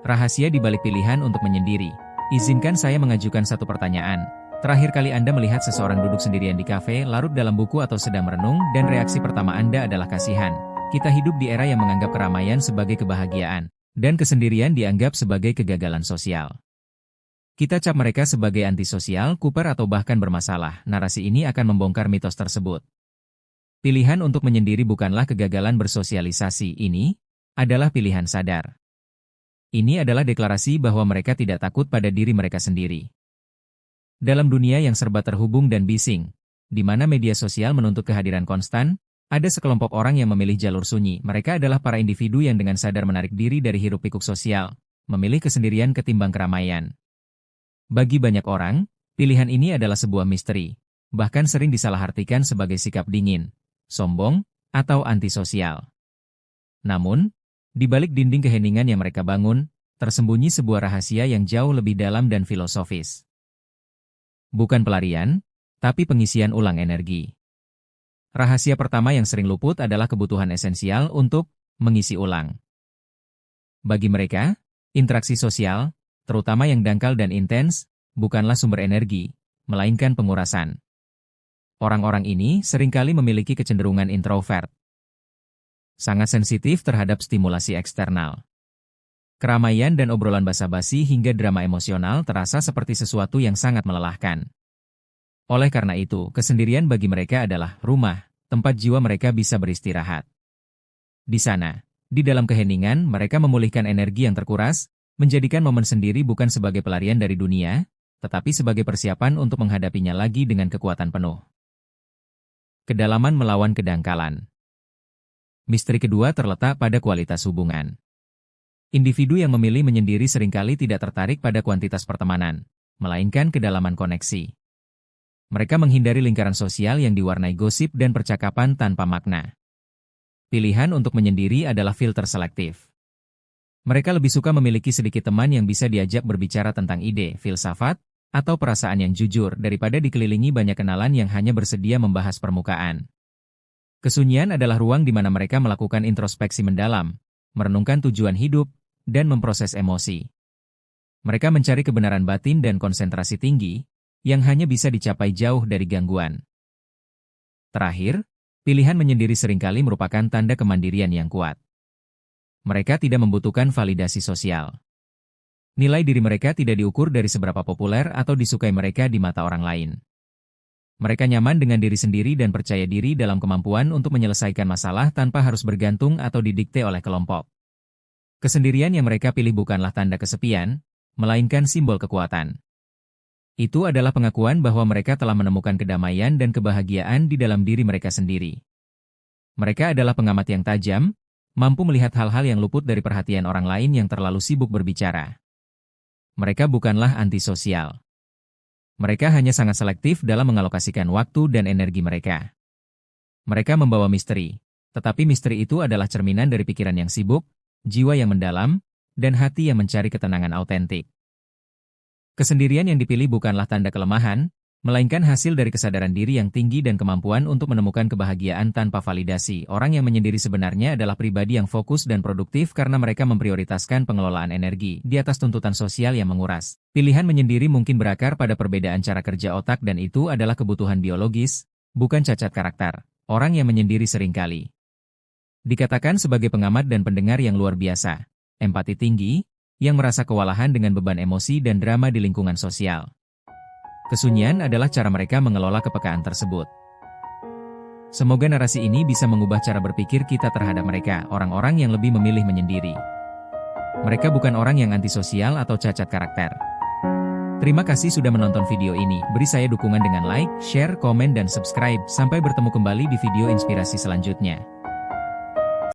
Rahasia di balik pilihan untuk menyendiri. Izinkan saya mengajukan satu pertanyaan. Terakhir kali Anda melihat seseorang duduk sendirian di kafe, larut dalam buku atau sedang merenung, dan reaksi pertama Anda adalah kasihan. Kita hidup di era yang menganggap keramaian sebagai kebahagiaan, dan kesendirian dianggap sebagai kegagalan sosial. Kita cap mereka sebagai antisosial, kuper atau bahkan bermasalah. Narasi ini akan membongkar mitos tersebut. Pilihan untuk menyendiri bukanlah kegagalan bersosialisasi, ini adalah pilihan sadar. Ini adalah deklarasi bahwa mereka tidak takut pada diri mereka sendiri. Dalam dunia yang serba terhubung dan bising, di mana media sosial menuntut kehadiran konstan, ada sekelompok orang yang memilih jalur sunyi. Mereka adalah para individu yang dengan sadar menarik diri dari hiruk-pikuk sosial, memilih kesendirian ketimbang keramaian. Bagi banyak orang, pilihan ini adalah sebuah misteri, bahkan sering disalahartikan sebagai sikap dingin, sombong, atau antisosial. Namun, di balik dinding keheningan yang mereka bangun, tersembunyi sebuah rahasia yang jauh lebih dalam dan filosofis. Bukan pelarian, tapi pengisian ulang energi. Rahasia pertama yang sering luput adalah kebutuhan esensial untuk mengisi ulang. Bagi mereka, interaksi sosial, terutama yang dangkal dan intens, bukanlah sumber energi, melainkan pengurasan. Orang-orang ini seringkali memiliki kecenderungan introvert. Sangat sensitif terhadap stimulasi eksternal. Keramaian dan obrolan basa-basi hingga drama emosional terasa seperti sesuatu yang sangat melelahkan. Oleh karena itu, kesendirian bagi mereka adalah rumah, tempat jiwa mereka bisa beristirahat. Di sana, di dalam keheningan, mereka memulihkan energi yang terkuras, menjadikan momen sendiri bukan sebagai pelarian dari dunia, tetapi sebagai persiapan untuk menghadapinya lagi dengan kekuatan penuh. Kedalaman melawan kedangkalan. Misteri kedua terletak pada kualitas hubungan. Individu yang memilih menyendiri seringkali tidak tertarik pada kuantitas pertemanan, melainkan kedalaman koneksi. Mereka menghindari lingkaran sosial yang diwarnai gosip dan percakapan tanpa makna. Pilihan untuk menyendiri adalah filter selektif. Mereka lebih suka memiliki sedikit teman yang bisa diajak berbicara tentang ide, filsafat, atau perasaan yang jujur daripada dikelilingi banyak kenalan yang hanya bersedia membahas permukaan. Kesunyian adalah ruang di mana mereka melakukan introspeksi mendalam, merenungkan tujuan hidup, dan memproses emosi. Mereka mencari kebenaran batin dan konsentrasi tinggi, yang hanya bisa dicapai jauh dari gangguan. Terakhir, pilihan menyendiri seringkali merupakan tanda kemandirian yang kuat. Mereka tidak membutuhkan validasi sosial. Nilai diri mereka tidak diukur dari seberapa populer atau disukai mereka di mata orang lain. Mereka nyaman dengan diri sendiri dan percaya diri dalam kemampuan untuk menyelesaikan masalah tanpa harus bergantung atau didikte oleh kelompok. Kesendirian yang mereka pilih bukanlah tanda kesepian, melainkan simbol kekuatan. Itu adalah pengakuan bahwa mereka telah menemukan kedamaian dan kebahagiaan di dalam diri mereka sendiri. Mereka adalah pengamat yang tajam, mampu melihat hal-hal yang luput dari perhatian orang lain yang terlalu sibuk berbicara. Mereka bukanlah antisosial. Mereka hanya sangat selektif dalam mengalokasikan waktu dan energi mereka. Mereka membawa misteri, tetapi misteri itu adalah cerminan dari pikiran yang sibuk, jiwa yang mendalam, dan hati yang mencari ketenangan autentik. Kesendirian yang dipilih bukanlah tanda kelemahan, melainkan hasil dari kesadaran diri yang tinggi dan kemampuan untuk menemukan kebahagiaan tanpa validasi. Orang yang menyendiri sebenarnya adalah pribadi yang fokus dan produktif karena mereka memprioritaskan pengelolaan energi di atas tuntutan sosial yang menguras. Pilihan menyendiri mungkin berakar pada perbedaan cara kerja otak dan itu adalah kebutuhan biologis, bukan cacat karakter. Orang yang menyendiri seringkali dikatakan sebagai pengamat dan pendengar yang luar biasa, empati tinggi, yang merasa kewalahan dengan beban emosi dan drama di lingkungan sosial. Kesunyian adalah cara mereka mengelola kepekaan tersebut. Semoga narasi ini bisa mengubah cara berpikir kita terhadap mereka, orang-orang yang lebih memilih menyendiri. Mereka bukan orang yang antisosial atau cacat karakter. Terima kasih sudah menonton video ini. Beri saya dukungan dengan like, share, komen, dan subscribe. Sampai bertemu kembali di video inspirasi selanjutnya.